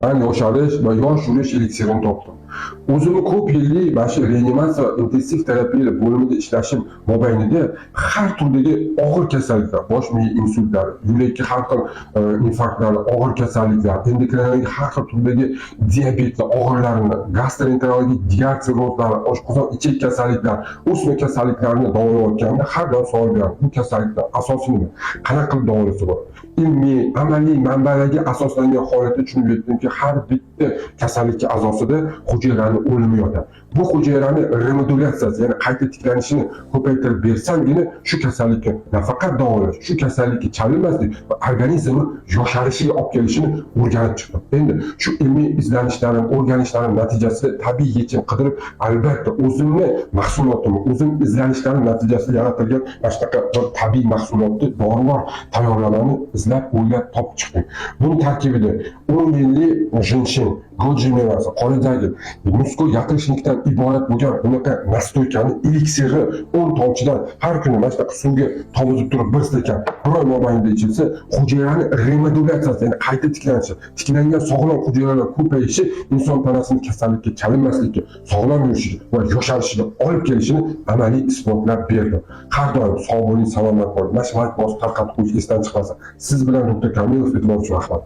Ben yosharish va yosh yurish eliksirini topdim. O'zimni ko'p yillik mana shu reanimatsiya va intensiv terapiya bo'limida ishlashim mobaynida har turdagi og'ir kasalliklar, bosh miya insultlari, yurakka har xil infarktlar, og'ir kasalliklar, endokrinologik har xil turdagi diabetlar, og'irlarini, gastroenterologik diarsirrozlar, oshqozon ichak kasalliklar, o'sma kasalliklarini davolayotganda har doim savol beraman. Bu kasalliklar asosi nima? Qanaqa qilib davolasa bo'ladi? Ilmiy, amaliy manbalarga asoslangan holatda tushunib yetdimki, har bitta kasallikka asosida hujayraning o'limi yotadi. Bu hujayraning remodulyatsiyasi, ya'ni qayta tiklanishini ko'paytirib bersangina shu kasallikka nafaqat davolash, shu kasallikka chalinmaslik va organizmni yosharishiga olib kelishini o'rganib chiqdim. Endi shu ilmiy izlanishlarim, o'rganishlarim natijasida tabiiy yechim qidirib, albatta o'zimni mahsulotimni, o'zim izlanishlarim natijasida yaratilgan mana shunaqa bir tabiiy mahsulotni, dorilar tayyorlamani izlab, o'ylab topib chiqdim. Buni tarkibida 10 yillik jinshin, goji mevasi, qoradagi musko yaqinchilikdan iborat bo'lgan bunaqa nastoykani eliksiri 10 tomchidan har kuni mana shunaqa suvga tovuzib turib 1 stakan bir oy mobaynida ichilsa, hujayraning remodulyatsiyasi, ya'ni qayta tiklanishi, tiklangan sog'lom hujayralar ko'payishi inson tanasini kasallikka chalinmaslikka, sog'lom yurishiga va yosharishiga olib kelishini amaliy isbotlab berdi. Har doim sog' bo'ling, salomat bo'ling. Mana shu tarqatib qo'yish esdan chiqmasin. Siz bilan doktor Kamilov, e'tiborchi rahmat.